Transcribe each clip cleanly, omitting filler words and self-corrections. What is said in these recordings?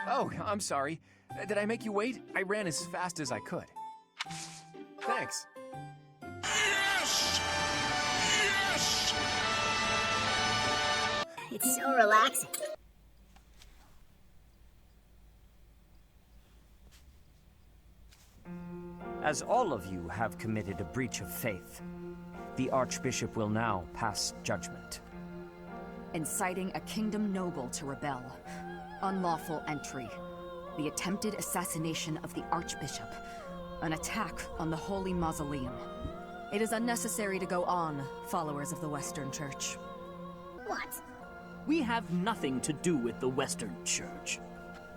Oh, I'm sorry. Did I make you wait? I ran as fast as I could. Thanks. Yes! Yes! It's so relaxing. As all of you have committed a breach of faith, the Archbishop will now pass judgment. Inciting a kingdom noble to rebel. Unlawful entry. The attempted assassination of the Archbishop. An attack on the Holy Mausoleum. It is unnecessary to go on, followers of the Western Church. What? We have nothing to do with the Western Church.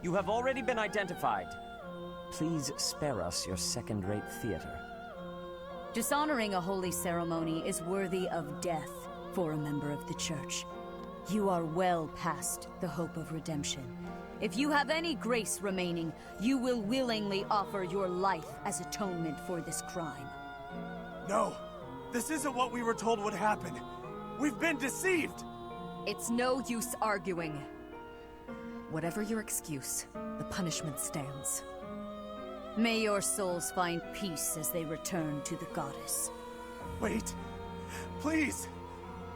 You have already been identified. Please spare us your second-rate theater. Dishonoring a holy ceremony is worthy of death for a member of the Church. You are well past the hope of redemption. If you have any grace remaining, you will willingly offer your life as atonement for this crime. No, this isn't what we were told would happen. We've been deceived! It's no use arguing. Whatever your excuse, the punishment stands. May your souls find peace as they return to the goddess. Wait, please!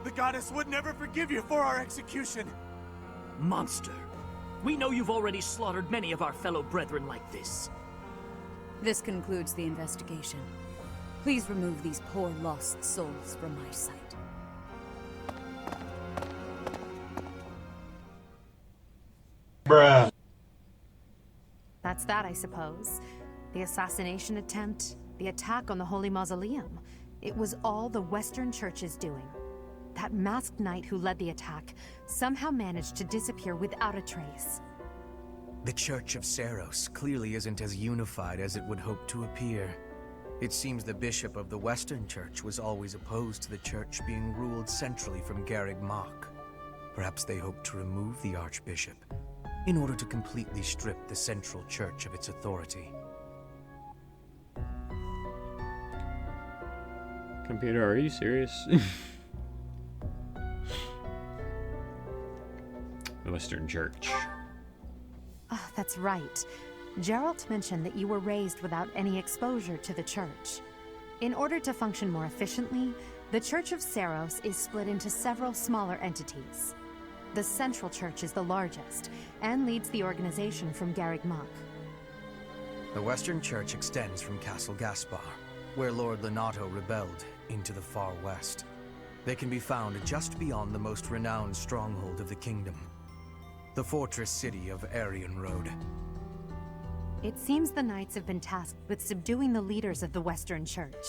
The goddess would never forgive you for our execution! Monster. We know you've already slaughtered many of our fellow brethren like this. This concludes the investigation. Please remove these poor lost souls from my sight. Bruh. That's that, I suppose. The assassination attempt, the attack on the Holy Mausoleum. It was all the Western Church's doing. That masked knight who led the attack somehow managed to disappear without a trace. The Church of Seiros clearly isn't as unified as it would hope to appear. It seems the bishop of the Western Church was always opposed to the church being ruled centrally from Garreg Mach. Perhaps they hoped to remove the Archbishop in order to completely strip the Central Church of its authority. Computer, are you serious? The Western Church. Oh, that's right. Geralt mentioned that you were raised without any exposure to the Church. In order to function more efficiently, the Church of Seiros is split into several smaller entities. The Central Church is the largest, and leads the organization from Garreg Mach. The Western Church extends from Castle Gaspar, where Lord Lenato rebelled, into the far west. They can be found just beyond the most renowned stronghold of the kingdom, the fortress city of Aryan Road. It seems the Knights have been tasked with subduing the leaders of the Western Church.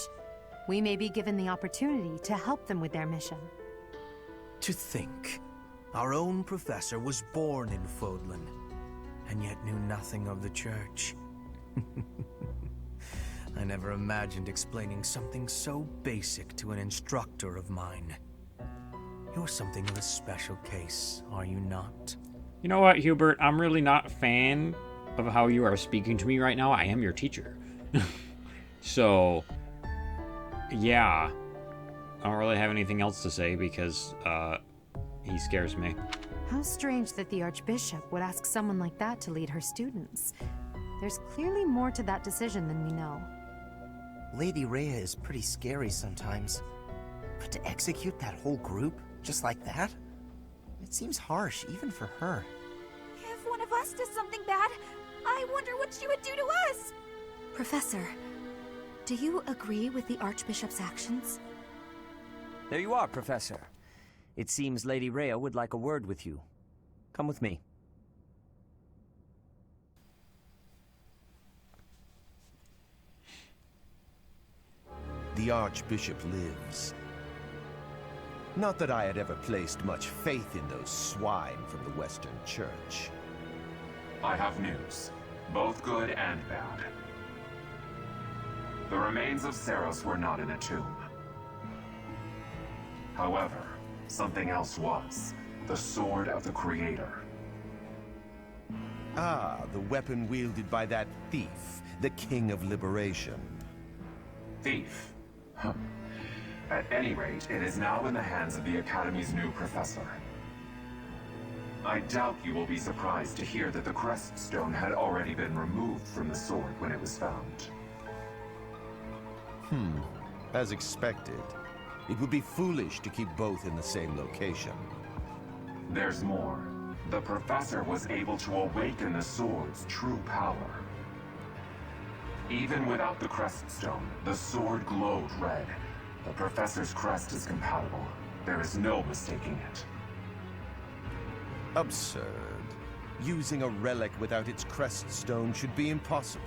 We may be given the opportunity to help them with their mission. To think, our own professor was born in Fodlan, and yet knew nothing of the Church. I never imagined explaining something so basic to an instructor of mine. You're something of a special case, are you not? You know what, Hubert? I'm really not a fan of how you are speaking to me right now. I am your teacher. So, yeah. I don't really have anything else to say because, he scares me. How strange that the Archbishop would ask someone like that to lead her students. There's clearly more to that decision than we know. Lady Rhea is pretty scary sometimes. But to execute that whole group, just like that? It seems harsh, even for her. If one of us does something bad, I wonder what she would do to us! Professor, do you agree with the Archbishop's actions? There you are, Professor. It seems Lady Rhea would like a word with you. Come with me. The Archbishop lives. Not that I had ever placed much faith in those swine from the Western Church. I have news, both good and bad. The remains of Seiros were not in a tomb. However, something else was. The Sword of the Creator. Ah, the weapon wielded by that thief, the King of Liberation. Thief? Huh. At any rate, it is now in the hands of the Academy's new professor. I doubt you will be surprised to hear that the crest stone had already been removed from the sword when it was found. As expected. It would be foolish to keep both in the same location. There's more. The professor was able to awaken the sword's true power. Even without the crest stone, the sword glowed red. The professor's crest is compatible. There is no mistaking it. Absurd. Using a relic without its crest stone should be impossible.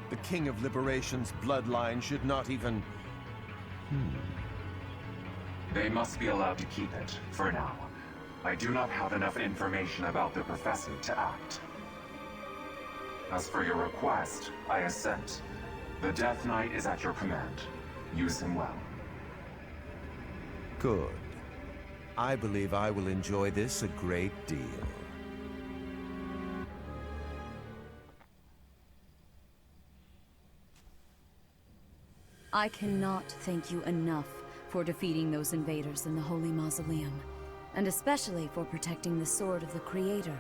The King of Liberation's bloodline should not even... They must be allowed to keep it, for now. I do not have enough information about the professor to act. As for your request, I assent. The Death Knight is at your command. Use him well. Good. I believe I will enjoy this a great deal. I cannot thank you enough for defeating those invaders in the Holy Mausoleum, and especially for protecting the Sword of the Creator.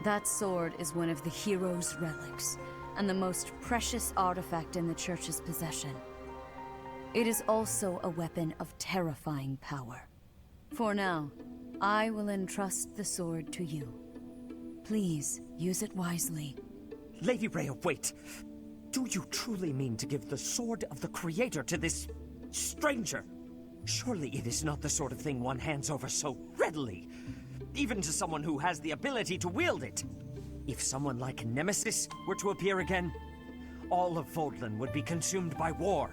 That sword is one of the hero's relics, and the most precious artifact in the Church's possession. It is also a weapon of terrifying power. For now, I will entrust the sword to you. Please, use it wisely. Lady Rhea, wait! Do you truly mean to give the Sword of the Creator to this stranger? Surely it is not the sort of thing one hands over so readily, even to someone who has the ability to wield it. If someone like Nemesis were to appear again, all of Fodlan would be consumed by war.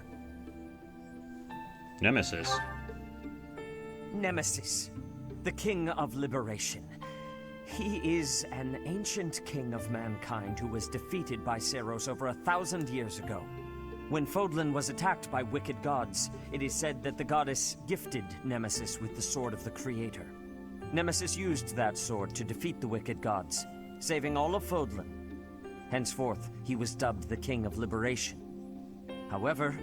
Nemesis? Nemesis, the King of Liberation. He is an ancient king of mankind who was defeated by Seiros over 1,000 years ago. When Fodlan was attacked by wicked gods, it is said that the goddess gifted Nemesis with the Sword of the Creator. Nemesis used that sword to defeat the wicked gods, saving all of Fodlan. Henceforth, he was dubbed the King of Liberation. However,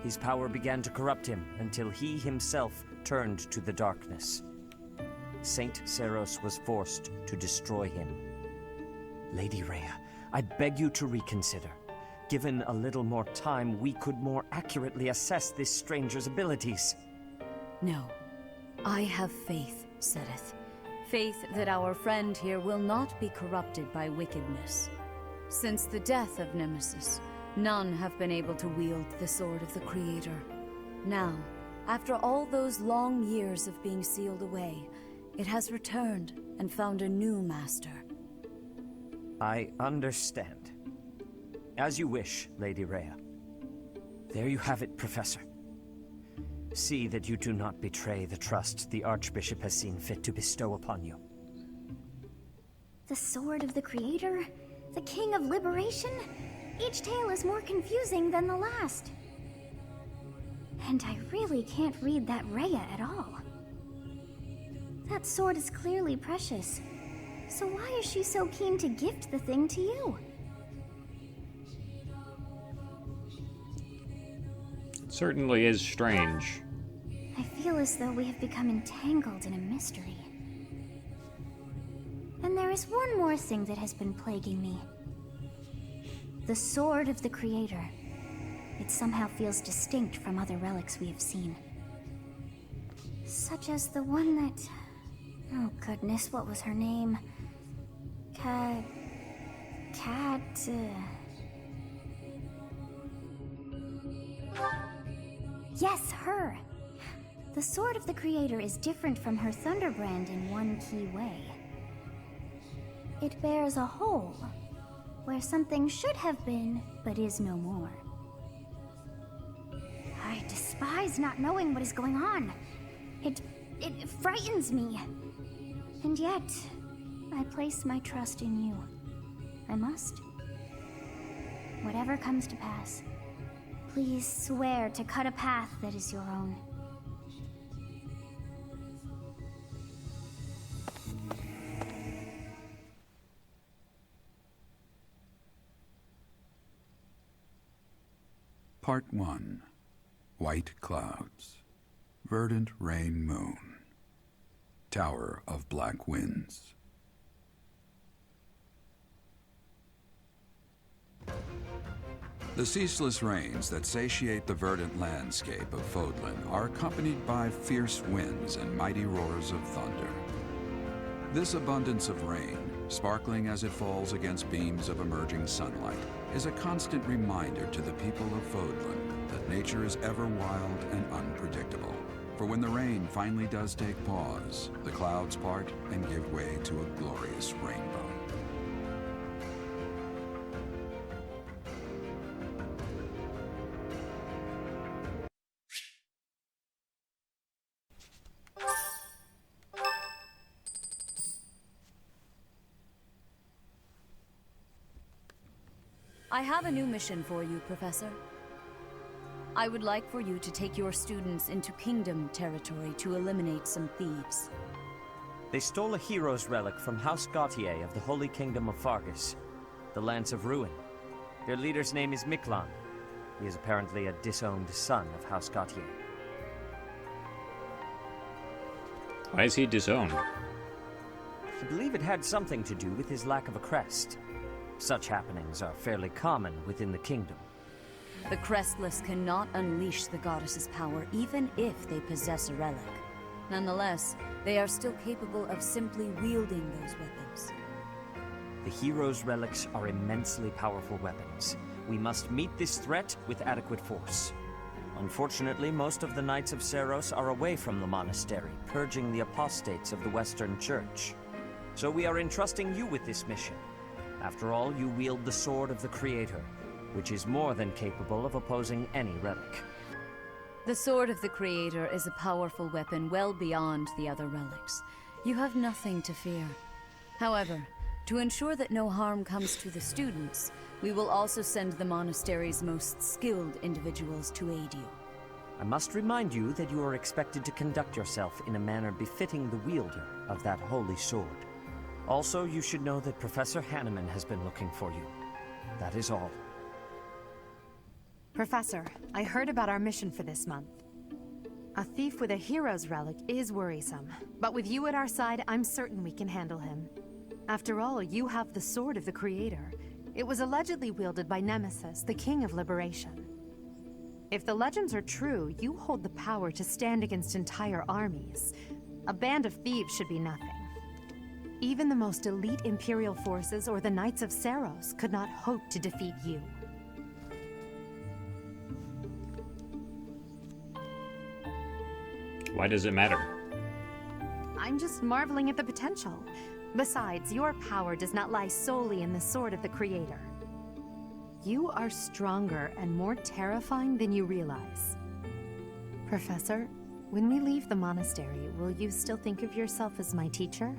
his power began to corrupt him until he himself turned to the darkness. Saint Seiros was forced to destroy him. Lady Rhea, I beg you to reconsider. Given a little more time, we could more accurately assess this stranger's abilities. No. I have faith, Seteth. Faith that our friend here will not be corrupted by wickedness. Since the death of Nemesis, none have been able to wield the Sword of the Creator. Now, after all those long years of being sealed away, it has returned and found a new master. I understand. As you wish, Lady Rhea. There you have it, Professor. See that you do not betray the trust the Archbishop has seen fit to bestow upon you. The Sword of the Creator? The King of Liberation? Each tale is more confusing than the last. And I really can't read that Rhea at all. That sword is clearly precious. So why is she so keen to gift the thing to you? It certainly is strange. I feel as though we have become entangled in a mystery. And there is one more thing that has been plaguing me. The Sword of the Creator. It somehow feels distinct from other relics we have seen. Such as the one that... Oh goodness, what was her name? Yes, her! The Sword of the Creator is different from her Thunderbrand in one key way. It bears a hole, where something should have been, but is no more. I despise not knowing what is going on. It frightens me. And yet, I place my trust in you. I must. Whatever comes to pass, please swear to cut a path that is your own. Part 1. White Clouds. Verdant Rain Moon. Tower of Black Winds. The ceaseless rains that satiate the verdant landscape of Fodlan are accompanied by fierce winds and mighty roars of thunder. This abundance of rain, sparkling as it falls against beams of emerging sunlight, is a constant reminder to the people of Fodlan that nature is ever wild and unpredictable. For when the rain finally does take pause, the clouds part and give way to a glorious rainbow. I have a new mission for you, Professor. I would like for you to take your students into Kingdom territory to eliminate some thieves. They stole a hero's relic from House Gautier of the Holy Kingdom of Fargus, the Lance of Ruin. Their leader's name is Miklan. He is apparently a disowned son of House Gautier. Why is he disowned? I believe it had something to do with his lack of a crest. Such happenings are fairly common within the kingdom. The Crestless cannot unleash the goddess's power even if they possess a relic. Nonetheless, they are still capable of simply wielding those weapons. The hero's relics are immensely powerful weapons. We must meet this threat with adequate force. Unfortunately, most of the Knights of Seiros are away from the monastery, purging the apostates of the Western Church. So we are entrusting you with this mission. After all, you wield the Sword of the Creator, which is more than capable of opposing any relic. The Sword of the Creator is a powerful weapon well beyond the other relics. You have nothing to fear. However, to ensure that no harm comes to the students, we will also send the monastery's most skilled individuals to aid you. I must remind you that you are expected to conduct yourself in a manner befitting the wielder of that holy sword. Also, you should know that Professor Hanneman has been looking for you. That is all. Professor, I heard about our mission for this month. A thief with a hero's relic is worrisome, but with you at our side, I'm certain we can handle him. After all, you have the Sword of the Creator. It was allegedly wielded by Nemesis, the King of Liberation. If the legends are true, you hold the power to stand against entire armies. A band of thieves should be nothing. Even the most elite Imperial forces or the Knights of Seiros could not hope to defeat you. Why does it matter? I'm just marveling at the potential. Besides, your power does not lie solely in the Sword of the Creator. You are stronger and more terrifying than you realize. Professor, when we leave the monastery, will you still think of yourself as my teacher?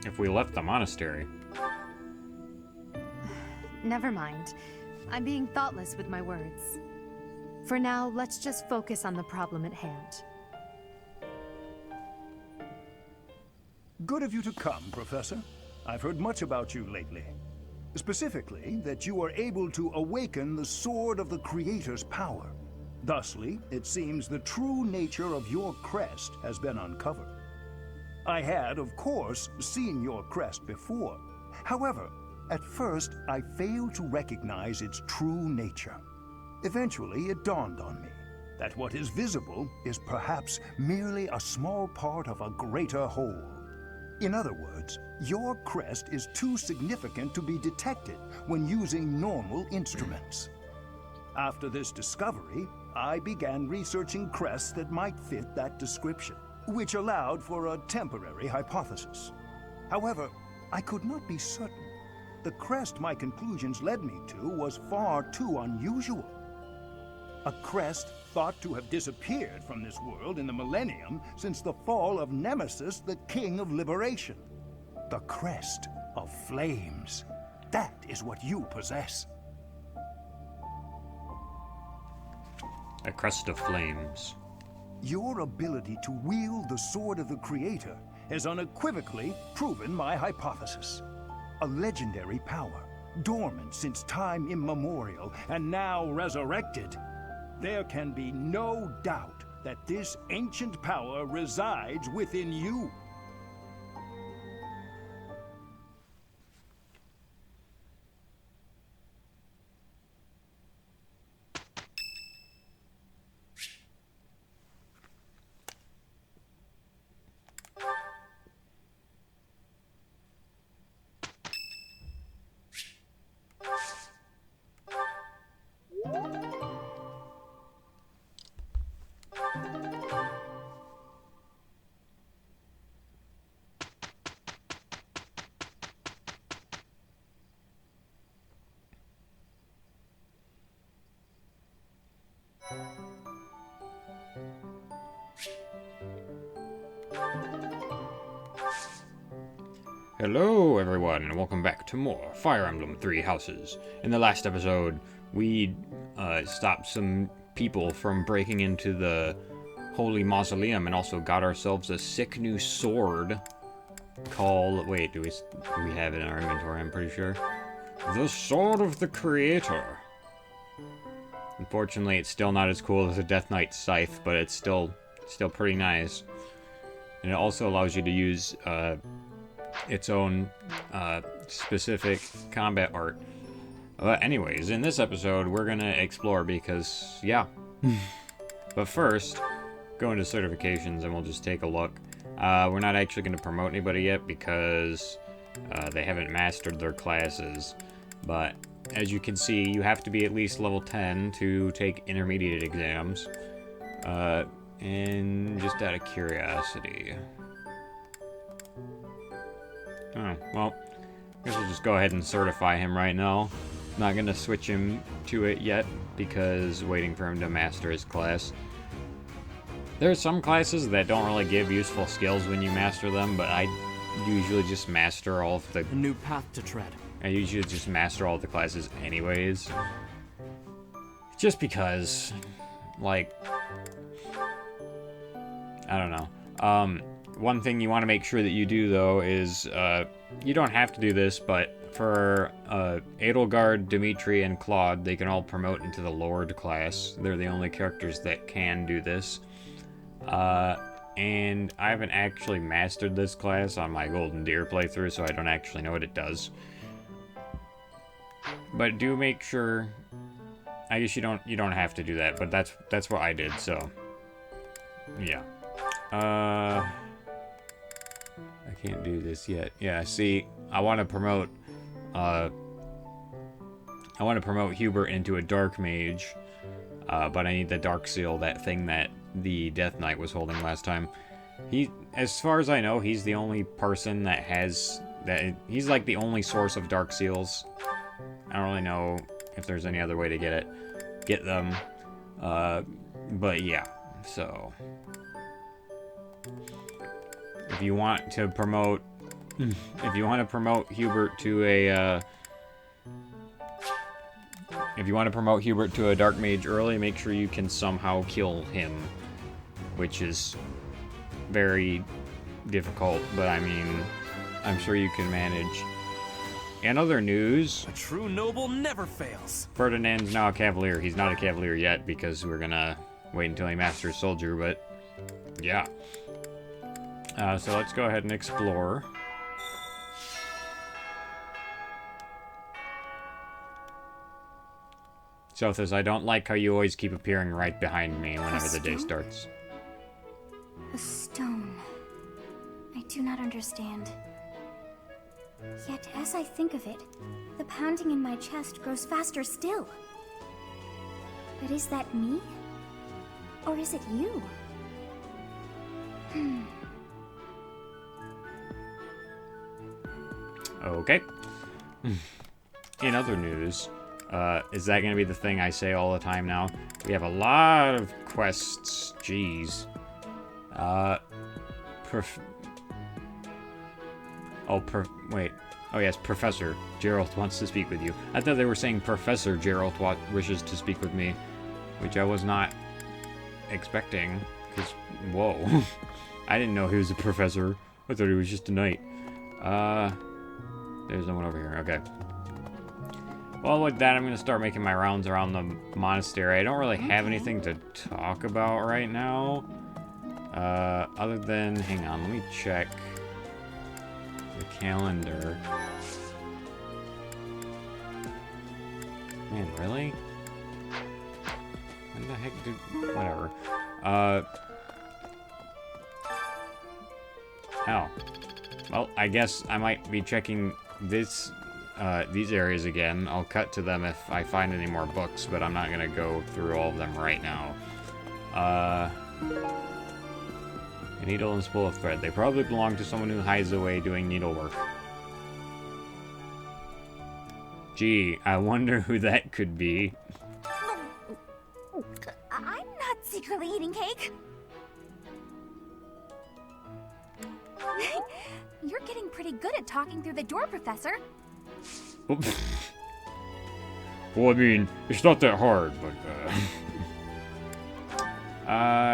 If we left the monastery. Never mind. I'm being thoughtless with my words. For now, let's just focus on the problem at hand. Good of you to come, Professor. I've heard much about you lately. Specifically, that you are able to awaken the Sword of the Creator's power. Thusly, it seems the true nature of your crest has been uncovered. I had, of course, seen your crest before. However, at first, I failed to recognize its true nature. Eventually, it dawned on me that what is visible is perhaps merely a small part of a greater whole. In other words, your crest is too significant to be detected when using normal instruments. After this discovery, I began researching crests that might fit that description, which allowed for a temporary hypothesis. However, I could not be certain. The crest my conclusions led me to was far too unusual. A crest thought to have disappeared from this world in the millennium since the fall of Nemesis, the King of Liberation. The crest of flames. That is what you possess. A crest of flames. Your ability to wield the Sword of the Creator has unequivocally proven my hypothesis. a legendary power, dormant since time immemorial, and now resurrected. There can be no doubt that this ancient power resides within you. Hello everyone, and welcome back to more Fire Emblem 3 Houses. In the last episode, we stopped some people from breaking into the Holy Mausoleum and also got ourselves a sick new sword called... Wait, do we have it in our inventory? I'm pretty sure. The Sword of the Creator. Unfortunately, it's still not as cool as the Death Knight Scythe, but it's still pretty nice. And it also allows you to use its own specific combat art. Anyways, in this episode, we're gonna explore because, yeah. But first, go into certifications and we'll just take a look. We're not actually gonna promote anybody yet because they haven't mastered their classes. But as you can see, you have to be at least level 10 to take intermediate exams. And just out of curiosity... Oh, well, I guess we'll just go ahead and certify him right now. Not gonna switch him to it yet, because waiting for him to master his class. There are some classes that don't really give useful skills when you master them, but I usually just master all of the... A new path to tread. I usually just master all the classes anyways. Just because, like... I don't know. One thing you want to make sure that you do, though, is, you don't have to do this, but for Edelgard, Dimitri, and Claude, they can all promote into the Lord class. They're the only characters that can do this. And I haven't actually mastered this class on my Golden Deer playthrough, so I don't actually know what it does. But do make sure... I guess you don't have to do that, but that's what I did, so... Yeah. I can't do this yet. Yeah, see, I want to promote Hubert into a Dark Mage, but I need the Dark Seal, that thing that the Death Knight was holding last time. As far as I know, he's the only person that has that. He's like the only source of Dark Seals. I don't really know if there's any other way to get them. But yeah, so. If you want to promote Hubert to a Dark Mage early, make sure you can somehow kill him, which is very difficult, but I mean, I'm sure you can manage. In other news, a true noble never fails. Ferdinand's now a Cavalier. He's not a Cavalier yet because we're gonna wait until he masters Soldier, but yeah. So let's go ahead and explore. Sothis, I don't like how you always keep appearing right behind me whenever the day starts. A stone. I do not understand. Yet, as I think of it, the pounding in my chest grows faster still. But is that me? Or is it you? Okay. In other news, is that going to be the thing I say all the time now? We have a lot of quests. Jeez. Wait. Oh yes, Professor Geralt wants to speak with you. I thought they were saying Professor Geralt wishes to speak with me, which I was not expecting, because, whoa. I didn't know he was a professor. I thought he was just a knight. There's no one over here. Okay. Well, with that, I'm going to start making my rounds around the monastery. I don't really have anything to talk about right now. Other than... Hang on, let me check the calendar. Man, really? When the heck did... Whatever. Oh. Well, I guess I might be checking these areas again. I'll cut to them if I find any more books, but I'm not going to go through all of them right now. A needle and spool of thread. They probably belong to someone who hides away doing needlework. Gee, I wonder who that could be. I'm not secretly eating cake. You're getting pretty good at talking through the door, Professor. Well, I mean, it's not that hard, but,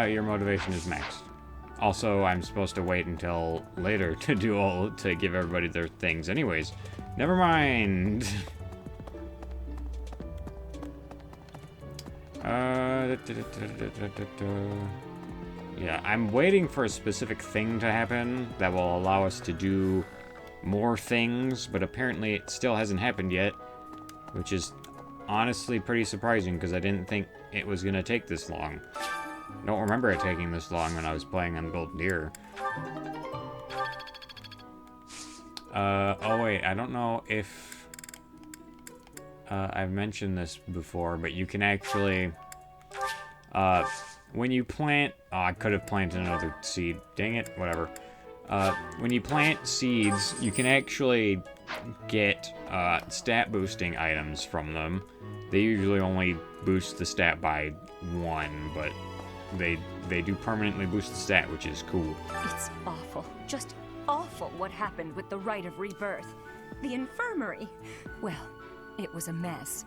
your motivation is maxed. Also, I'm supposed to wait until later to give everybody their things anyways. Never mind. Yeah, I'm waiting for a specific thing to happen that will allow us to do more things, but apparently it still hasn't happened yet, which is honestly pretty surprising because I didn't think it was going to take this long. I don't remember it taking this long when I was playing on Golden Deer. Oh wait, I don't know if I've mentioned this before, but you can actually, when you plant... Oh, I could have planted another seed. Dang it, whatever. When you plant seeds, you can actually get stat boosting items from them. They usually only boost the stat by 1, but they do permanently boost the stat, which is cool. It's awful. Just awful what happened with the Rite of Rebirth. The infirmary. Well, it was a mess.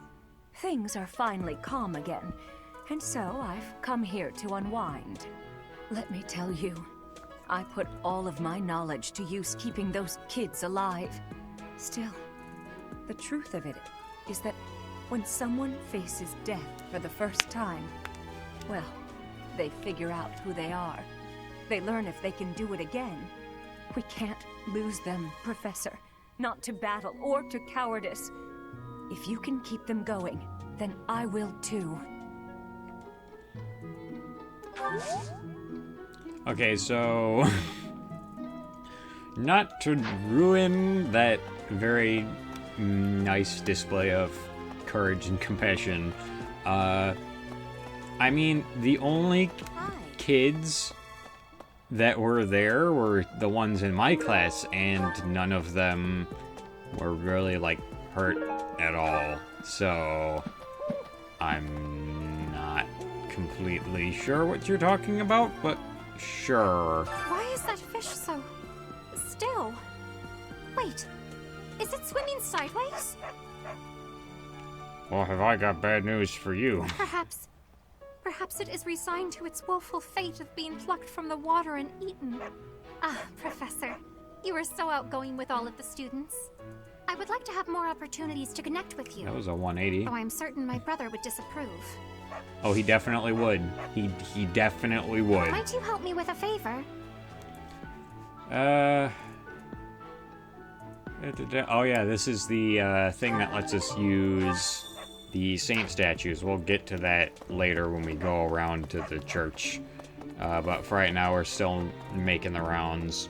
Things are finally calm again, and so I've come here to unwind. Let me tell you, I put all of my knowledge to use keeping those kids alive. Still, the truth of it is that when someone faces death for the first time, well, they figure out who they are. They learn if they can do it again. We can't lose them, Professor. Not to battle or to cowardice. If you can keep them going, then I will too. Okay, so... not to ruin that very nice display of courage and compassion, I mean, the only kids that were there were the ones in my class, and none of them were really, like, hurt at all. So, I'm not completely sure what you're talking about, but sure. Why is that fish so still? Wait, is it swimming sideways? Well, have I got bad news for you? Perhaps it is resigned to its woeful fate of being plucked from the water and eaten. Ah, Professor, you are so outgoing with all of the students. I would like to have more opportunities to connect with you. That was a 180. Though I'm certain my brother would disapprove. Oh, he definitely would. He definitely would. Might you help me with a favor? Oh yeah, this is the thing that lets us use the saint statues. We'll get to that later when we go around to the church. But for right now, we're still making the rounds.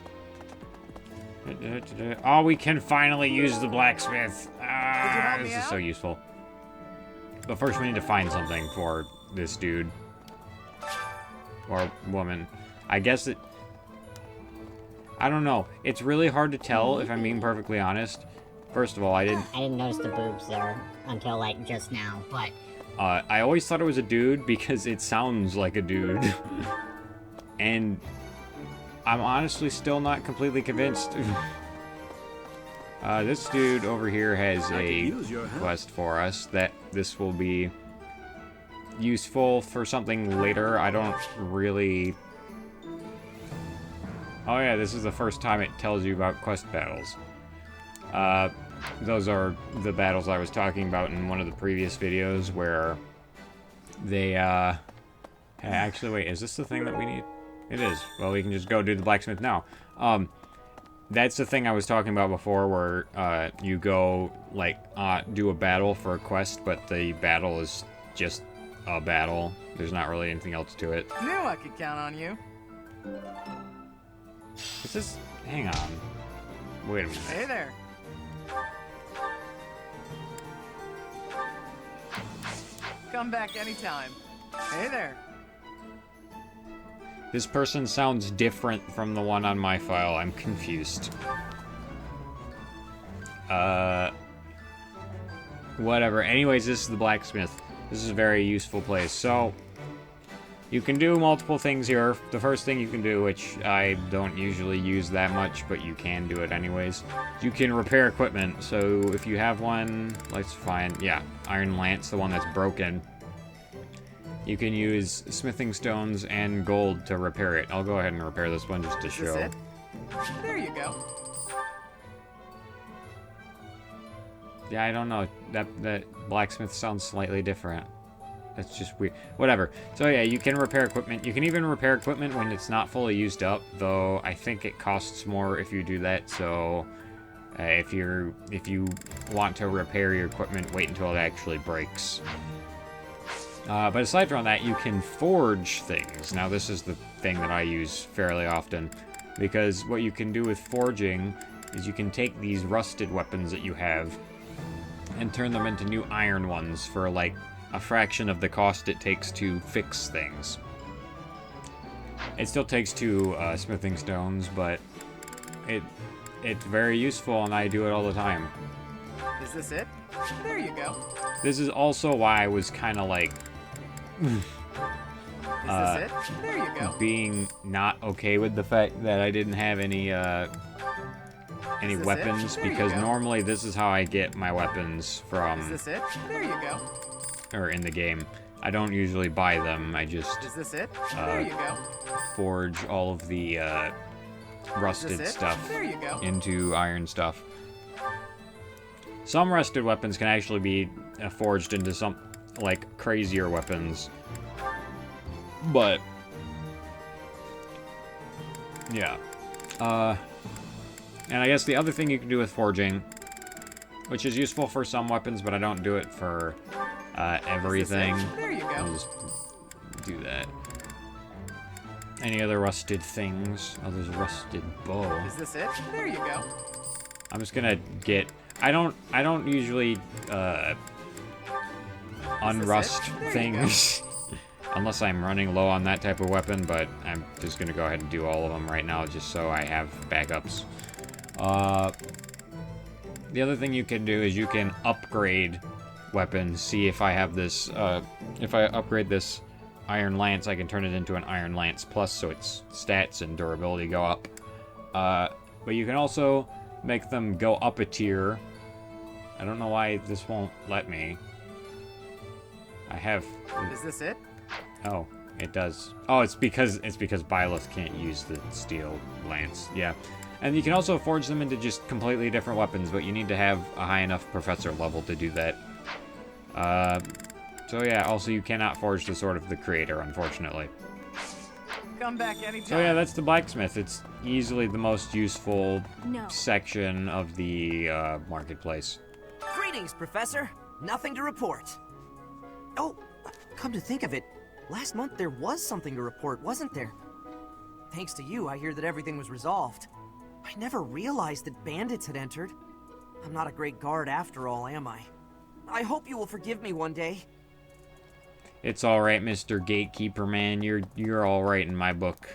Oh, we can finally use the blacksmith. This is so useful. But first, we need to find something for this dude. Or woman. I guess it... I don't know. It's really hard to tell, if I'm being perfectly honest. First of all, I didn't notice the boobs there until, like, just now, but... I always thought it was a dude because it sounds like a dude. And I'm honestly still not completely convinced. This dude over here has a quest for us that this will be useful for something later. I don't really... Oh yeah, this is the first time it tells you about quest battles. Those are the battles I was talking about in one of the previous videos where they, actually, wait, is this the thing that we need? It is. Well, we can just go do the blacksmith now. That's the thing I was talking about before where, you go, like, do a battle for a quest, but the battle is just a battle. There's not really anything else to it. Knew I could count on you. Is this... hang on. Wait a minute. Hey there. Come back anytime. Hey there. This person sounds different from the one on my file. I'm confused. Whatever. Anyways, this is the blacksmith. This is a very useful place. So, you can do multiple things here. The first thing you can do, which I don't usually use that much, but you can do it anyways, you can repair equipment. So if you have one, let's find, yeah, iron lance, the one that's broken. You can use smithing stones and gold to repair it. I'll go ahead and repair this one just to show. Is this it? There you go. Yeah, I don't know. That blacksmith sounds slightly different. That's just weird. Whatever. So yeah, you can repair equipment. You can even repair equipment when it's not fully used up, though I think it costs more if you do that. So if you want to repair your equipment, wait until it actually breaks. But aside from that, you can forge things. Now this is the thing that I use fairly often, because what you can do with forging is you can take these rusted weapons that you have and turn them into new iron ones for like a fraction of the cost it takes to fix things. It still takes 2 smithing stones, but it's very useful and I do it all the time. Is this it? There you go. This is also why I was kind of like Is this it? There you go. being not okay with the fact that I didn't have any weapons, because normally this is how I get my weapons from... Is this it? There you go. Or in the game. I don't usually buy them, I just... Is this it? There you go. Forge all of the rusted stuff There you go. into iron stuff. Some rusted weapons can actually be forged into some, like, crazier weapons. But... yeah. And I guess the other thing you can do with forging, which is useful for some weapons, but I don't do it for everything. There you go. I'll just do that. Any other rusted things? Oh, there's a rusted bow. Is this it? There you go. I'm just gonna get... I don't usually unrust things unless I'm running low on that type of weapon, but I'm just gonna go ahead and do all of them right now just so I have backups. The other thing you can do is you can upgrade weapons. See if I have this, if I upgrade this Iron Lance, I can turn it into an Iron Lance Plus, so its stats and durability go up. But you can also make them go up a tier. I don't know why this won't let me. I have... Is this it? Oh, it does. Oh, it's because Byleth can't use the steel lance. Yeah. And you can also forge them into just completely different weapons, but you need to have a high enough professor level to do that. So yeah, also you cannot forge the Sword of the Creator, unfortunately. Come back anytime. So yeah, that's the blacksmith. It's easily the most useful No. section of the marketplace. Greetings, Professor. Nothing to report. Oh, come to think of it, last month there was something to report, wasn't there? Thanks to you, I hear that everything was resolved. I never realized that bandits had entered. I'm not a great guard after all, am I? I hope you will forgive me one day. It's alright, Mr. Gatekeeper Man. You're alright in my book.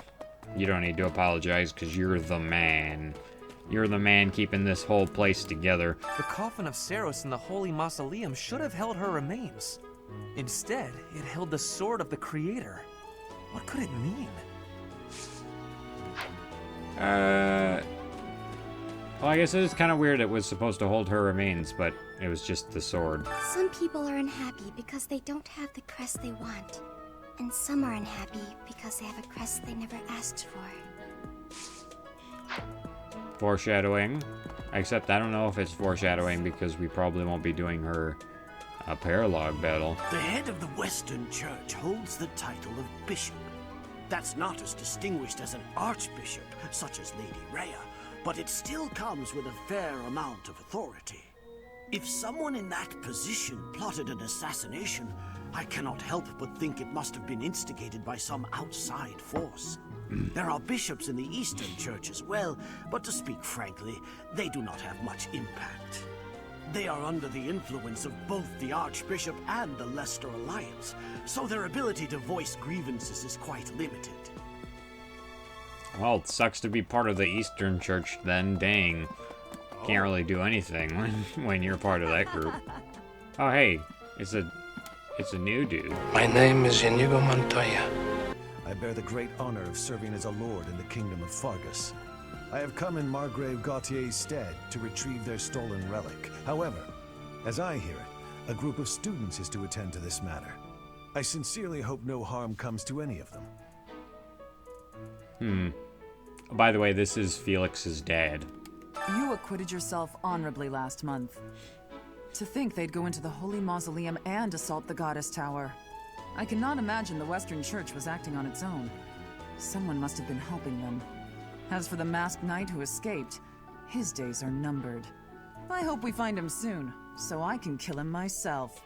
You don't need to apologize, because you're the man. You're the man keeping this whole place together. The coffin of Saros in the Holy Mausoleum should have held her remains. Instead, it held the Sword of the Creator. What could it mean? Well, I guess it is kind of weird it was supposed to hold her remains, but it was just the sword. Some people are unhappy because they don't have the crest they want. And some are unhappy because they have a crest they never asked for. Foreshadowing. Except I don't know if it's foreshadowing because we probably won't be doing her paralog battle. The head of the Western Church holds the title of bishop. That's not as distinguished as an archbishop, such as Lady Rhea, but it still comes with a fair amount of authority. If someone in that position plotted an assassination, I cannot help but think it must have been instigated by some outside force. There are bishops in the Eastern Church as well, but to speak frankly, they do not have much impact. They are under the influence of both the Archbishop and the Leicester Alliance, so their ability to voice grievances is quite limited. Well, it sucks to be part of the Eastern Church then, dang. Can't really do anything when you're part of that group. Oh hey, it's a new dude. My name is Inigo Montoya. I bear the great honor of serving as a lord in the kingdom of Fargus. I have come in Margrave Gautier's stead to retrieve their stolen relic. However, as I hear it, a group of students is to attend to this matter. I sincerely hope no harm comes to any of them. By the way, this is Felix's dad. You acquitted yourself honorably last month. To think they'd go into the Holy Mausoleum and assault the Goddess Tower. I cannot imagine the Western Church was acting on its own. Someone must have been helping them. As for the masked knight who escaped, his days are numbered. I hope we find him soon, so I can kill him myself.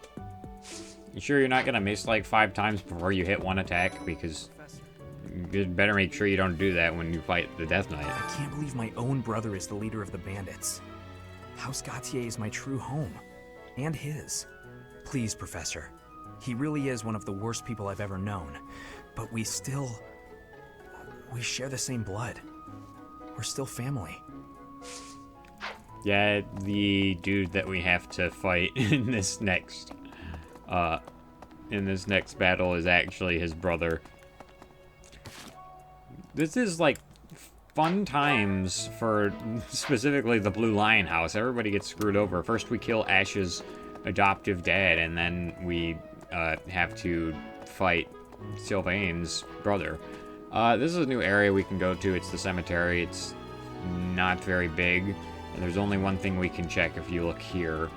You sure you're not gonna miss like 5 times before you hit one attack? Because you better make sure you don't do that when you fight the Death Knight. I can't believe my own brother is the leader of the bandits. House Gautier is my true home. And his. Please, Professor. He really is one of the worst people I've ever known. But we share the same blood. We're still family. Yeah, the dude that we have to fight in this next battle is actually his brother. This is like fun times for specifically the Blue Lion House. Everybody gets screwed over. First we kill Ash's adoptive dad, and then we have to fight Sylvain's brother. This is a new area we can go to. It's the cemetery. It's not very big, and there's only one thing we can check if you look here.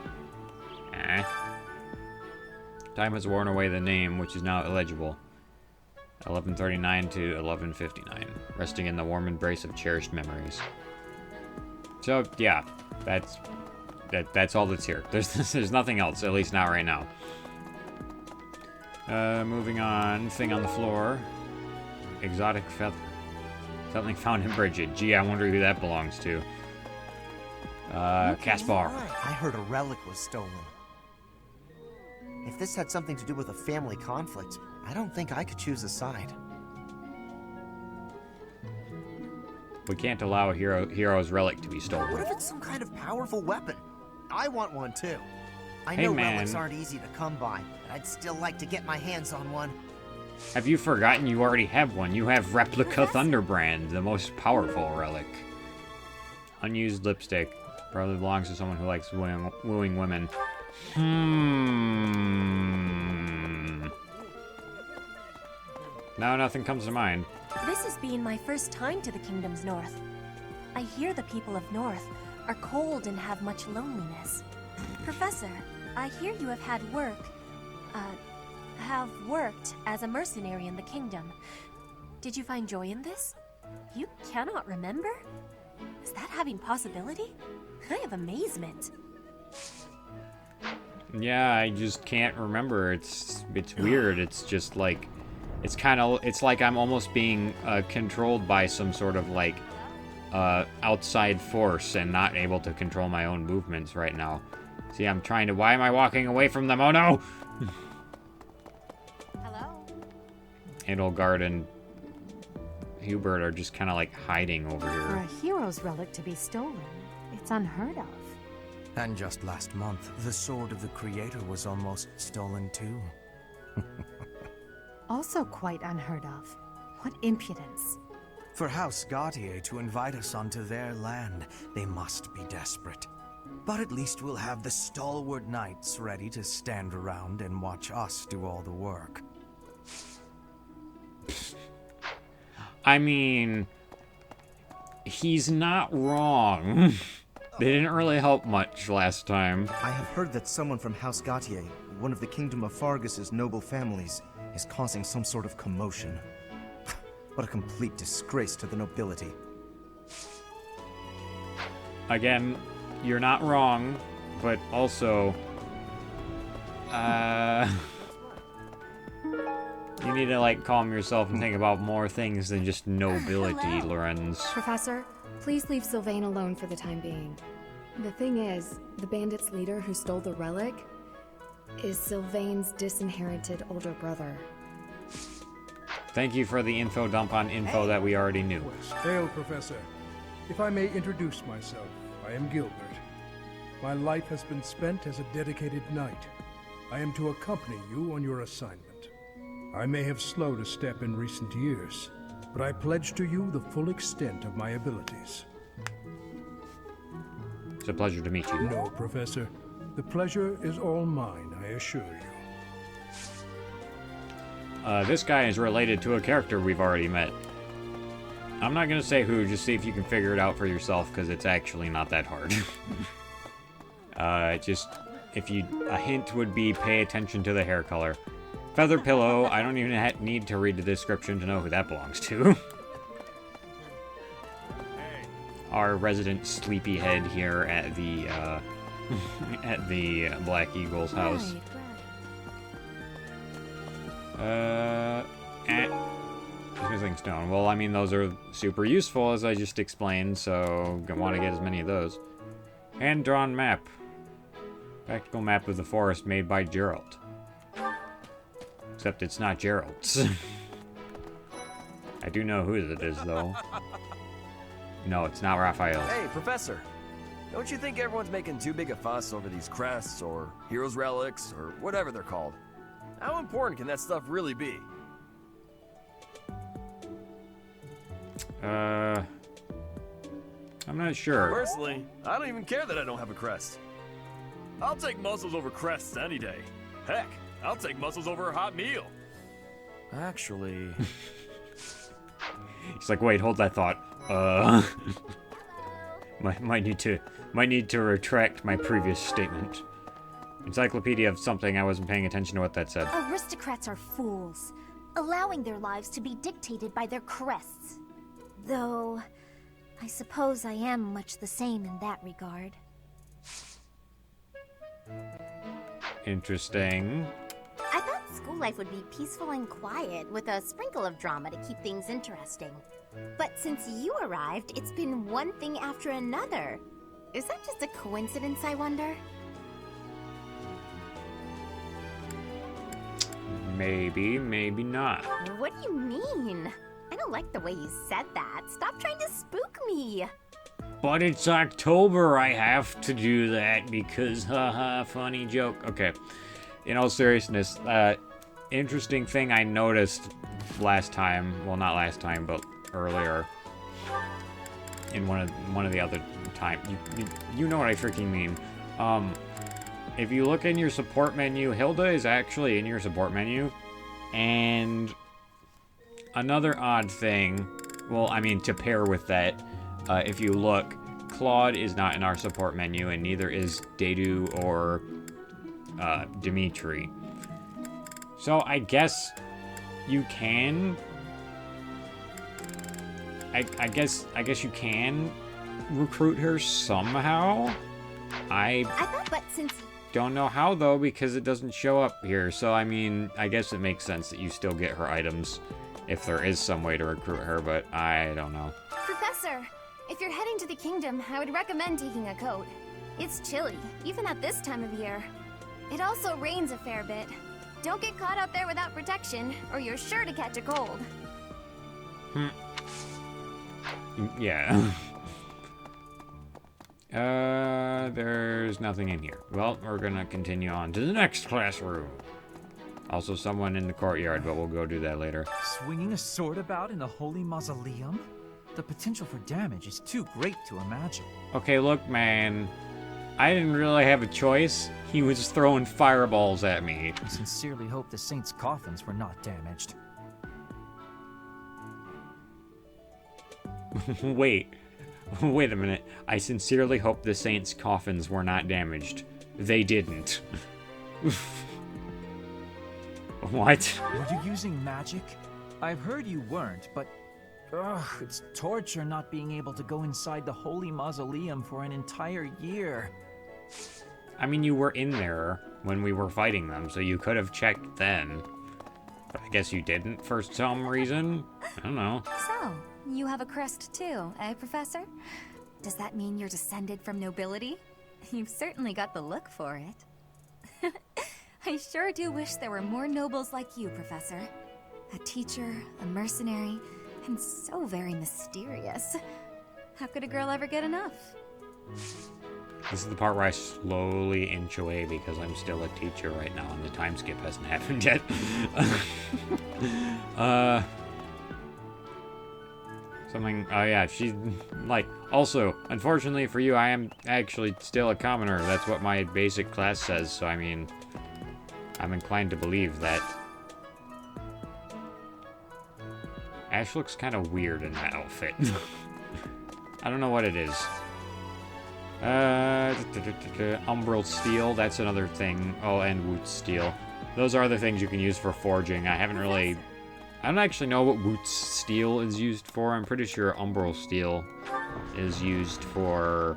Time has worn away the name, which is now illegible. 1139 to 1159, resting in the warm embrace of cherished memories. So yeah, that's all that's here. There's nothing else, at least not right now. Moving on, thing on the floor. Exotic something found in Bridget. Gee, I wonder who that belongs to. Caspar. I heard a relic was stolen. If this had something to do with a family conflict, I don't think I could choose a side. We can't allow a hero's relic to be stolen. What if it's some kind of powerful weapon? I want one too. I Hey, know man. relics aren't easy to come by, but I'd still like to get my hands on one. Have you forgotten you already have one? You have Replica Thunderbrand, the most powerful relic. Unused lipstick. Probably belongs to someone who likes wooing women. No, nothing comes to mind. This has been my first time to the Kingdom's North. I hear the people of North are cold and have much loneliness. Professor, I hear you have worked as a mercenary in the Kingdom. Did you find joy in this? You cannot remember? Is that having possibility? I have amazement. Yeah, I just can't remember. It's weird. It's just like, it's like I'm almost being controlled by some sort of like outside force and not able to control my own movements right now. See, I'm trying to. Why am I walking away from them? Oh no! Hello. Edelgard and Hubert are just kind of like hiding over For here. a hero's relic to be stolen, it's unheard of. And just last month, the sword of the Creator was almost stolen too. Also quite unheard of. What impudence. For House Gautier to invite us onto their land, they must be desperate. But at least we'll have the stalwart knights ready to stand around and watch us do all the work. I mean, he's not wrong. They didn't really help much last time. I have heard that someone from House Gautier, one of the Kingdom of Fargus's noble families, is causing some sort of commotion. What a complete disgrace to the nobility. Again, you're not wrong, but also... you need to, like, calm yourself and think about more things than just nobility, Lorenz. Professor, please leave Sylvain alone for the time being. The thing is, the bandit's leader who stole the relic is Sylvain's disinherited older brother. Thank you for the info dump on info that we already knew. Hail, Professor. If I may introduce myself, I am Gilbert. My life has been spent as a dedicated knight. I am to accompany you on your assignment. I may have slowed a step in recent years, but I pledge to you the full extent of my abilities. It's a pleasure to meet you. No, Professor. The pleasure is all mine, I assure you. This guy is related to a character we've already met. I'm not gonna say who, just see if you can figure it out for yourself, because it's actually not that hard. A hint would be pay attention to the hair color. Feather Pillow, I don't even need to read the description to know who that belongs to. Our resident sleepyhead here at the, at the Black Eagle's house. Smithing stone. Well, I mean, those are super useful, as I just explained, so want to get as many of those. Hand-drawn map. Practical map of the forest made by Gerald. Except it's not Gerald's. I do know whose it is, though. No, it's not Raphael's. Hey, Professor! Don't you think everyone's making too big a fuss over these crests, or heroes' relics, or whatever they're called? How important can that stuff really be? I'm not sure. Personally, I don't even care that I don't have a crest. I'll take muscles over crests any day. Heck, I'll take muscles over a hot meal. Actually... He's like, wait, hold that thought. Might need to retract my previous statement. Encyclopedia of something, I wasn't paying attention to what that said. Aristocrats are fools, allowing their lives to be dictated by their crests. Though, I suppose I am much the same in that regard. Interesting. I thought school life would be peaceful and quiet, with a sprinkle of drama to keep things interesting. But since you arrived, it's been one thing after another. Is that just a coincidence, I wonder? Maybe, maybe not. What do you mean? I don't like the way you said that. Stop trying to spook me. But it's October, I have to do that because, haha, funny joke. Okay, in all seriousness, interesting thing I noticed last time, well, not last time, but earlier, in one of the other time, you know what I freaking mean. If you look in your support menu, Hilda is actually in your support menu, and another odd thing, well, I mean, to pair with that, if you look, Claude is not in our support menu, and neither is Dedu or Dimitri. So I guess you can. I guess you can recruit her somehow. I thought, but since don't know how though, because it doesn't show up here. So I mean, I guess it makes sense that you still get her items if there is some way to recruit her, but I don't know. Professor, if you're heading to the kingdom, I would recommend taking a coat. It's chilly, even at this time of year. It also rains a fair bit. Don't get caught out there without protection, or you're sure to catch a cold. Yeah. There's nothing in here. Well, we're gonna continue on to the next classroom. Also someone in the courtyard, but we'll go do that later. Swinging a sword about in the holy mausoleum? The potential for damage is too great to imagine. Okay, look, man. I didn't really have a choice. He was throwing fireballs at me. I sincerely hope the saints' coffins were not damaged. Wait. Wait a minute. I sincerely hope the saints' coffins were not damaged. They didn't. What? Were you using magic? I've heard you weren't, but... Ugh, it's torture not being able to go inside the Holy Mausoleum for an entire year. I mean, you were in there when we were fighting them, so you could have checked then. But I guess you didn't for some reason? I don't know. So, you have a crest too, eh, Professor? Does that mean you're descended from nobility? You've certainly got the look for it. I sure do wish there were more nobles like you, Professor. A teacher, a mercenary, and so very mysterious. How could a girl ever get enough? This is the part where I slowly inch away because I'm still a teacher right now and the time skip hasn't happened yet. Oh yeah, she's like, also, unfortunately for you, I am actually still a commoner. That's what my basic class says, so I mean, I'm inclined to believe that. Ash looks kind of weird in that outfit. I don't know what it is. Umbral steel, that's another thing. Oh, and woot steel. Those are the things you can use for forging. I don't actually know what woot steel is used for. I'm pretty sure umbral steel is used for...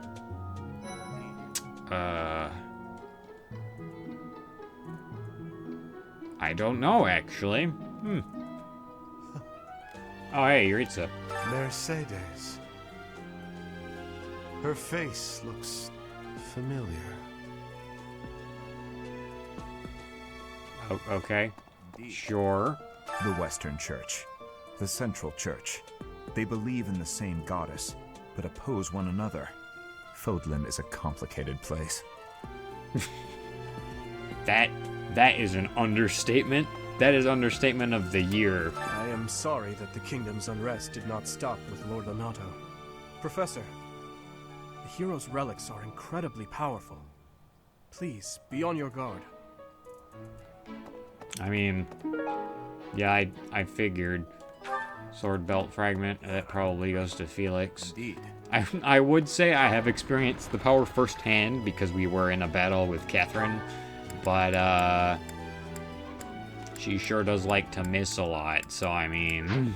I don't know, actually. Oh, hey, Yuritsa. Mercedes. Her face looks familiar. Oh, okay. Sure. The Western Church. The Central Church. They believe in the same goddess, but oppose one another. Fodlan is a complicated place. That is an understatement. That is understatement of the year. I am sorry that the kingdom's unrest did not stop with Lord Lonato. Professor, the hero's relics are incredibly powerful. Please, be on your guard. I mean, yeah, I figured. Sword belt fragment, that probably goes to Felix. Indeed. I would say I have experienced the power firsthand because we were in a battle with Catherine, but she sure does like to miss a lot, so I mean,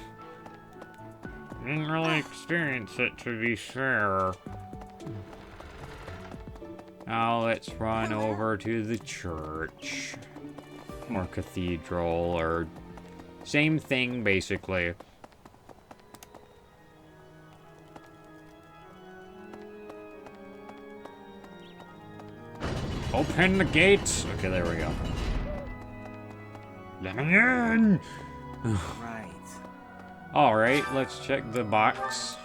didn't really experience it, to be fair. Now let's run over to the church. Or cathedral, or same thing, basically. Open the gates! Okay, there we go. Let me in! Right. Alright, let's check the box.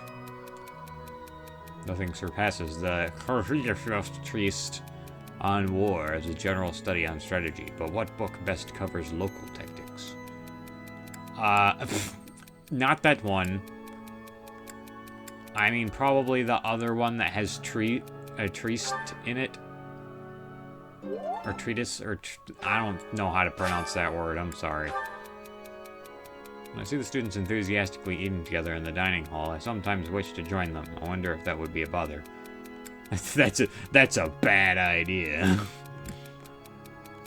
Nothing surpasses the Treatise on War as a general study on strategy, but what book best covers local tactics? Not that one. I mean, probably the other one that has Treatise in it. Or treatise, or I don't know how to pronounce that word, I'm sorry. When I see the students enthusiastically eating together in the dining hall, I sometimes wish to join them. I wonder if that would be a bother. That's a bad idea.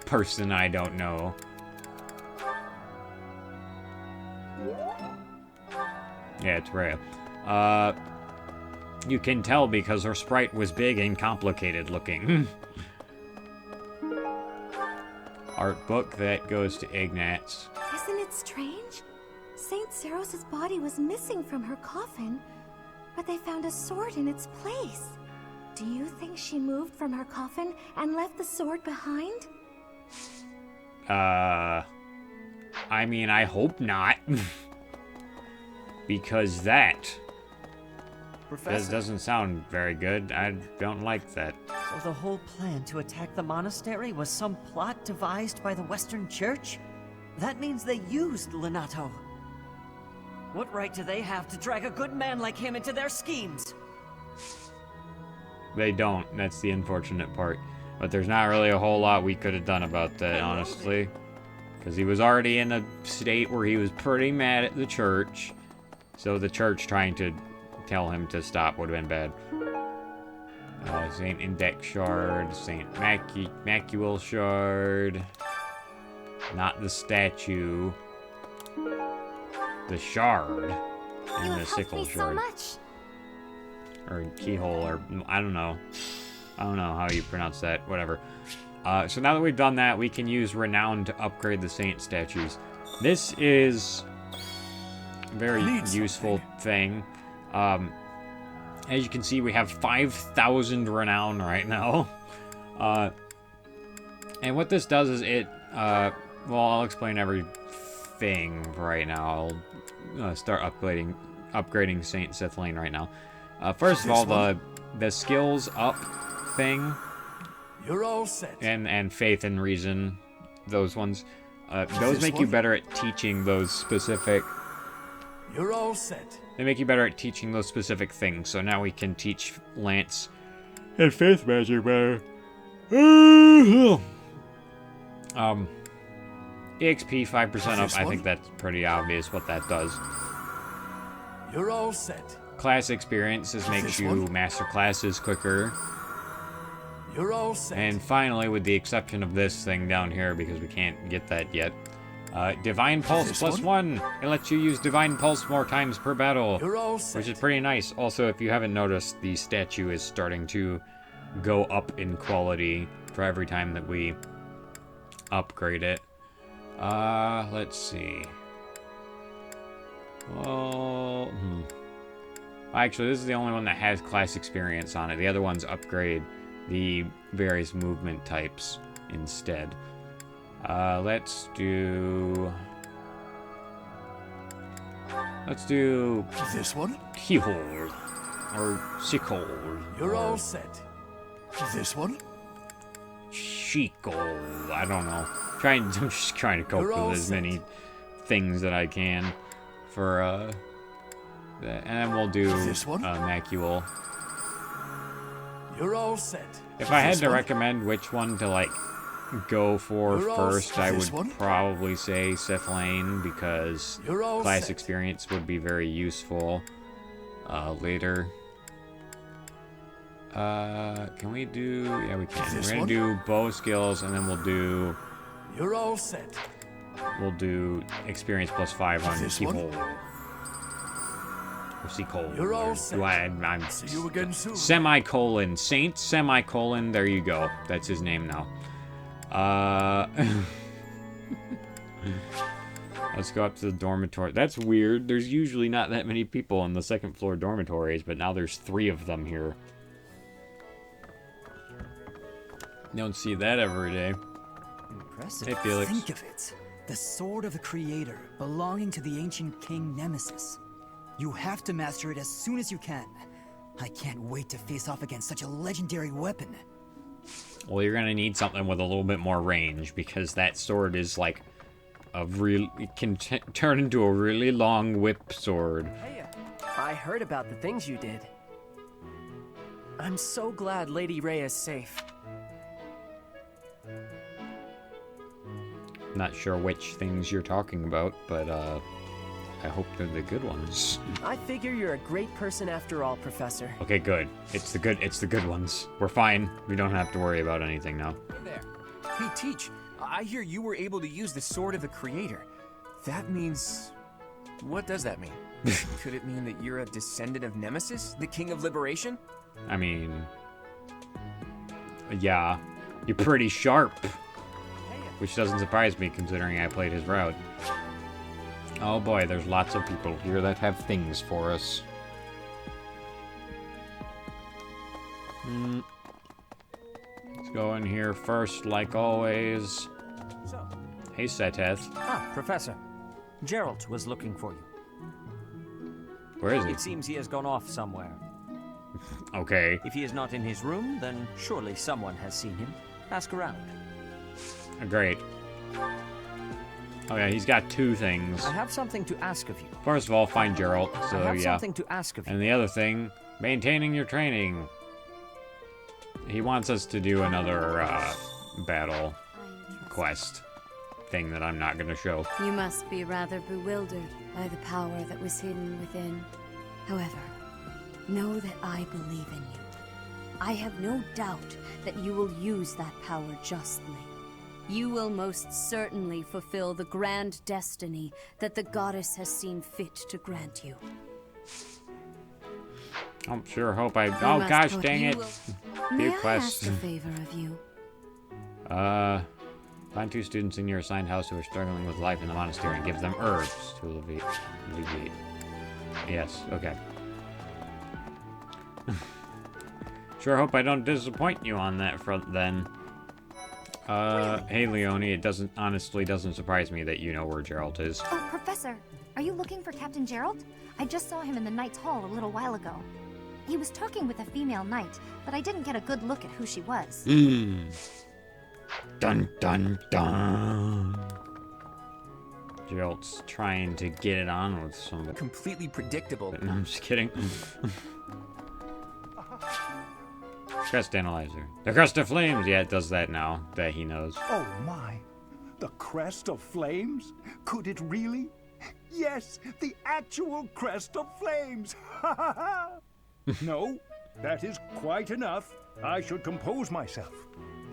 Person I don't know. Yeah, it's Rhea. You can tell because her sprite was big and complicated looking. Art book that goes to Ignatz. Isn't it strange? Saint Seros' body was missing from her coffin, but they found a sword in its place. Do you think she moved from her coffin and left the sword behind? I mean, I hope not. Because that doesn't sound very good. I don't like that. So the whole plan to attack the monastery was some plot devised by the Western Church? That means they used Lonato. What right do they have to drag a good man like him into their schemes? They don't. That's the unfortunate part. But there's not really a whole lot we could have done about that, honestly. Because he was already in a state where he was pretty mad at the church. So the church trying to tell him to stop would have been bad. Saint Index Shard, Saint Macuel Shard. Not the statue. The shard. And the sickle shard. Much. Or keyhole, or I don't know. I don't know how you pronounce that. Whatever. So now that we've done that, we can use Renown to upgrade the saint statues. This is a very useful thing. As you can see, we have 5,000 Renown right now. And what this does is it... well, I'll explain everything right now. I'll start upgrading Saint Sithlane right now. First of all, the skills up thing... You're all set. And faith and reason, those ones. Those make you better at teaching those specific... You're all set. They make you better at teaching those specific things, so now we can teach Lance and faith magic better. EXP 5% up, I think that's pretty obvious what that does. You're all set. Class experiences makes you master classes quicker. You're all set. And finally, with the exception of this thing down here, because we can't get that yet, Divine Pulse +1. It lets you use Divine Pulse more times per battle, which is pretty nice. Also, if you haven't noticed, the statue is starting to go up in quality for every time that we upgrade it. Let's see. Well, actually, this is the only one that has class experience on it. The other ones upgrade the various movement types instead. Let's do this one. Keyhole or sickle. You're all set. This one. Sheikle. I don't know. I'm just trying to cope with as many things that I can for that. And then we'll do Macuel. You're all set. If I had to recommend which one to like go for first, I would probably say Sithlane, because class experience would be very useful later. Can we do... Yeah, we can. We're gonna do bow skills, and then we'll do... You're all set. We'll do experience +5 on Keyhole. Or Seacoal. You're all set. I'm See you again soon. Semicolon. Saint Semicolon. There you go. That's his name now. Let's go up to the dormitory. That's weird. There's usually not that many people in the second floor dormitories, but now there's 3 of them here. Don't see that every day. Impressive. Hey, Felix. Think of it. The sword of the Creator, belonging to the ancient king Nemesis. You have to master it as soon as you can. I can't wait to face off against such a legendary weapon. Well, you're gonna need something with a little bit more range, because that sword is like a real... It can turn into a really long whip sword. Hey, I heard about the things you did. I'm so glad Lady Rhea is safe. Not sure which things you're talking about, but I hope they're the good ones. I figure you're a great person after all, Professor. Okay, good. It's the good ones. We're fine. We don't have to worry about anything now. Hey there. Hey, Teach. I hear you were able to use the Sword of the Creator. That means... What does that mean? Could it mean that you're a descendant of Nemesis, the King of Liberation? I mean... Yeah. You're pretty sharp. Which doesn't surprise me, considering I played his route. Oh boy, there's lots of people here that have things for us. Let's go in here first, like always. Hey, Seteth. Ah, Professor. Geralt was looking for you. Where is he? It seems he has gone off somewhere. Okay. If he is not in his room, then surely someone has seen him. Ask around. Great. Oh yeah, he's got 2 things. I have something to ask of you. First of all, find Geralt, so I have yeah. something to ask of you. And the other thing, maintaining your training. He wants us to do another battle quest thing that I'm not going to show. You must be rather bewildered by the power that was hidden within. However, Know that I believe in you. I have no doubt that you will use that power justly. You will most certainly fulfill the grand destiny that the goddess has seen fit to grant you. I sure hope I... Oh, gosh, dang it. May Few I quests. ask a favor of you? Find 2 students in your assigned house who are struggling with life in the monastery and give them herbs to alleviate. Yes, okay. Sure hope I don't disappoint you on that front then. Hey Leonie, it honestly doesn't surprise me that you know where Geralt is. Oh, Professor, are you looking for Captain Gerald? I just saw him in the Knight's Hall a little while ago. He was talking with a female knight, but I didn't get a good look at who she was. Dun dun dun. Geralt's trying to get it on with somebody. Completely predictable. No, I'm just kidding. Crest Analyzer. The Crest of Flames! Yeah, it does that now, that he knows. Oh my. The Crest of Flames? Could it really? Yes, the actual Crest of Flames! Ha ha ha! No, that is quite enough. I should compose myself.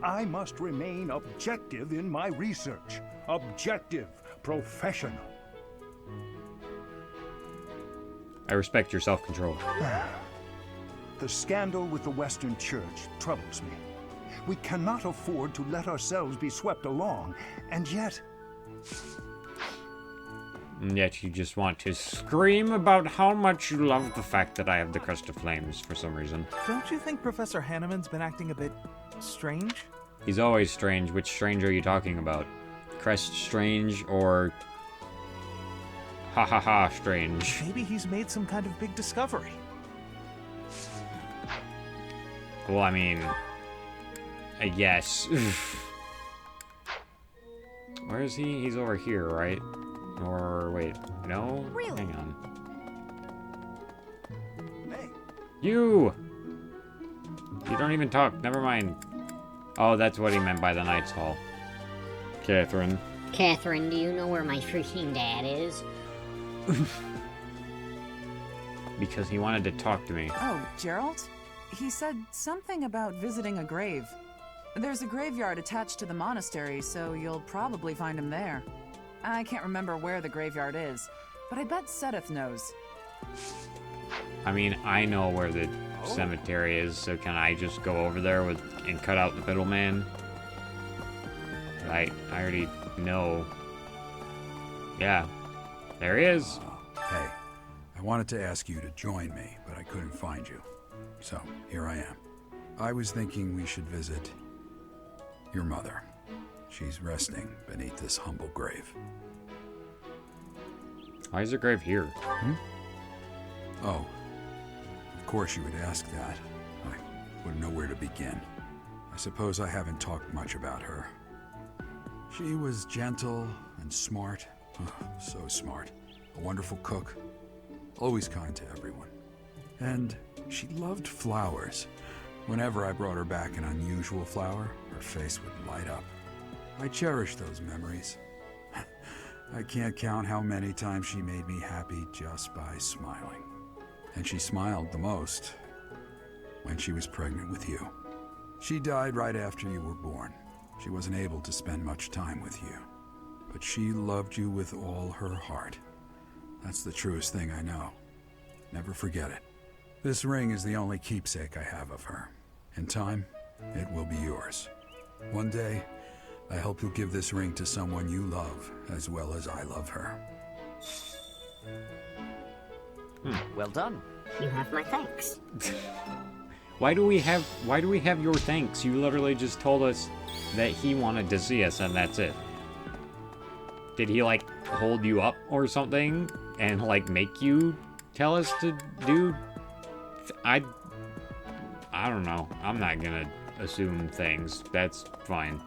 I must remain objective in my research. Objective, professional. I respect your self-control. The scandal with the Western Church troubles me. We cannot afford to let ourselves be swept along, and yet... And yet you just want to scream about how much you love the fact that I have the Crest of Flames for some reason. Don't you think Professor Hanneman's been acting a bit strange? He's always strange. Which strange are you talking about? Crest Strange or... Ha ha ha Strange? Maybe he's made some kind of big discovery. Well, I mean... I guess. Where is he? He's over here, right? Or, wait, no? Really? Hang on. Hey. You! You don't even talk, never mind. Oh, that's what he meant by the Knight's Hall. Catherine. Catherine, do you know where my freaking dad is? Because he wanted to talk to me. Oh, Gerald? He said something about visiting a grave. There's a graveyard attached to the monastery, so you'll probably find him there. I can't remember where the graveyard is, but I bet Sedith knows. I mean, I know where the cemetery is, so can I just go over there and cut out the middleman? I already know. Yeah, there he is. Hey, I wanted to ask you to join me, but I couldn't find you. So, here I am. I was thinking we should visit your mother. She's resting beneath this humble grave. Why is the grave here? Oh, of course you would ask that. I wouldn't know where to begin. I suppose I haven't talked much about her. She was gentle and smart. Oh, so smart. A wonderful cook. Always kind to everyone. And she loved flowers. Whenever I brought her back an unusual flower, her face would light up. I cherish those memories. I can't count how many times she made me happy just by smiling. And she smiled the most when she was pregnant with you. She died right after you were born. She wasn't able to spend much time with you. But she loved you with all her heart. That's the truest thing I know. Never forget it. This ring is the only keepsake I have of her. In time, it will be yours. One day, I hope you'll give this ring to someone you love as well as I love her. Well done. You have my thanks. Why do we have your thanks? You literally just told us that he wanted to see us and that's it. Did he like hold you up or something and like make you tell us to do? I don't know. I'm not gonna assume things. That's fine.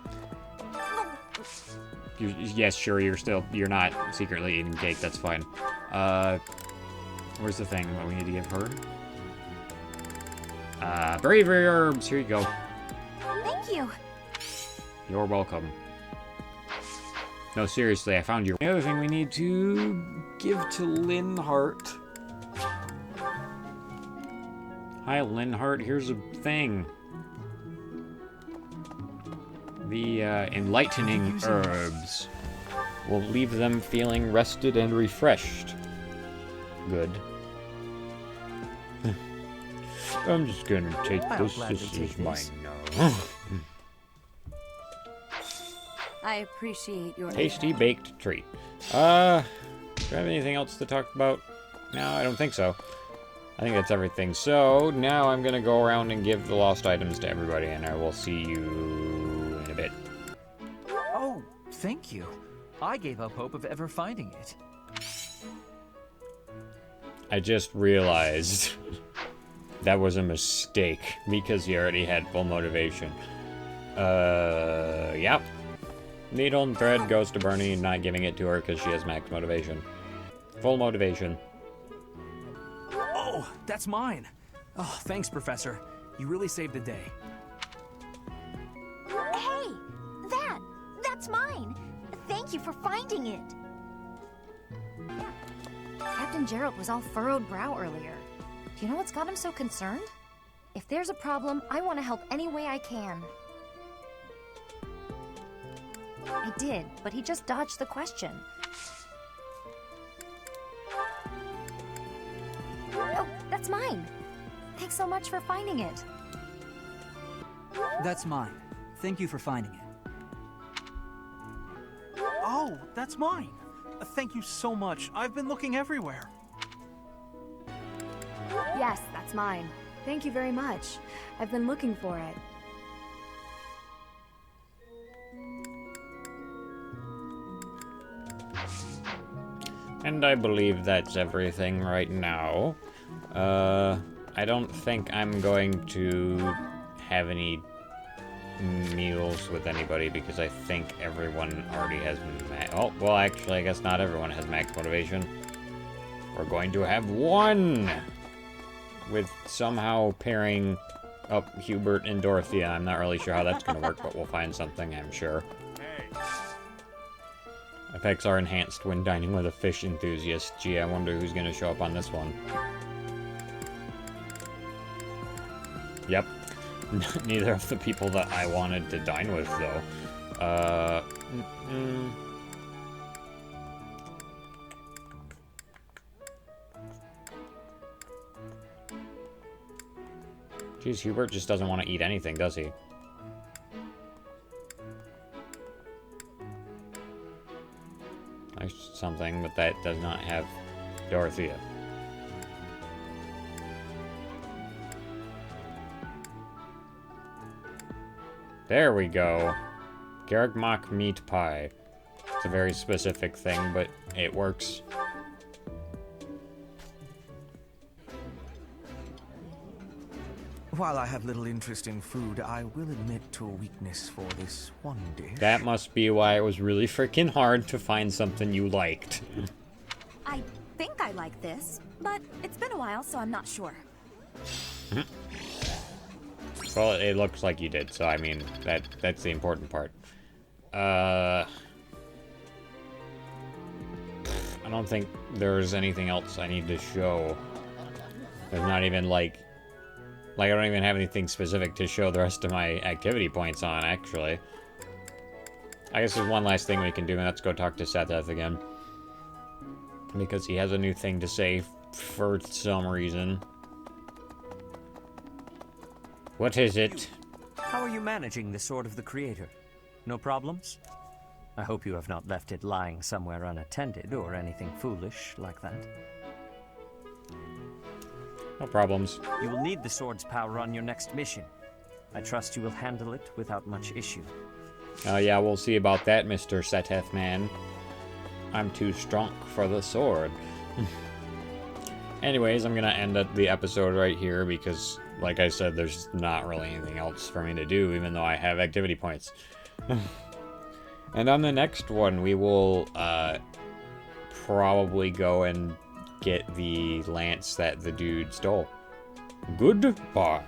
Yes, sure. You're not secretly eating cake. That's fine. Where's the thing that we need to give her? Bravery herbs. Here you go. Thank you. You're welcome. No, seriously, I found your... The other thing we need to give to Linhardt Hi, Linhart. Here's a thing. The enlightening herbs will leave them feeling rested and refreshed. Good. I'm just gonna take this. This is mine now. I appreciate your Tasty baked treat. Do I have anything else to talk about? No, I don't think so. I think that's everything. So, now I'm gonna go around and give the lost items to everybody, and I will see you in a bit. Oh, thank you. I gave up hope of ever finding it. I just realized that was a mistake, because he already had full motivation. Yep. Needle and thread goes to Bernie, not giving it to her because she has max motivation. Full motivation. Oh, that's mine. Oh, thanks, Professor. You really saved the day. Hey! That's mine! Thank you for finding it! Captain Gerald was all furrowed brow earlier. Do you know what's got him so concerned? If there's a problem, I want to help any way I can. I did, but he just dodged the question. Oh, that's mine! Thanks so much for finding it. That's mine. Thank you for finding it. Oh, that's mine. Thank you so much. I've been looking everywhere. Yes, that's mine. Thank you very much. I've been looking for it. And I believe that's everything right now. I don't think I'm going to have any meals with anybody because I think everyone already has oh, well, actually, I guess not everyone has max motivation. We're going to have one with somehow pairing up Hubert and Dorothea. I'm not really sure how that's going to work, but we'll find something, I'm sure. Effects are enhanced when dining with a fish enthusiast. Gee, I wonder who's going to show up on this one. Yep. Neither of the people that I wanted to dine with, though. Geez, Hubert just doesn't want to eat anything, does he? There's something, but that does not have Dorothea. There we go. Garagmach meat pie. It's a very specific thing, but it works. While I have little interest in food, I will admit to a weakness for this one dish. That must be why it was really freaking hard to find something you liked. I think I like this, but it's been a while, so I'm not sure. Well, it looks like you did, so I mean, that's the important part. I don't think there's anything else I need to show. There's not even, like, I don't even have anything specific to show the rest of my activity points on, actually. I guess there's one last thing we can do, and let's go talk to Setheth again. Because he has a new thing to say for some reason. What is it? How are you managing the Sword of the Creator? No problems? I hope you have not left it lying somewhere unattended or anything foolish like that. No problems. You will need the sword's power on your next mission. I trust you will handle it without much issue. Yeah, we'll see about that, Mr. Setheth man. I'm too strong for the sword. Anyways, I'm gonna end the episode right here because, like I said, there's not really anything else for me to do, even though I have activity points. And on the next one, we will probably go and get the lance that the dude stole. Goodbye.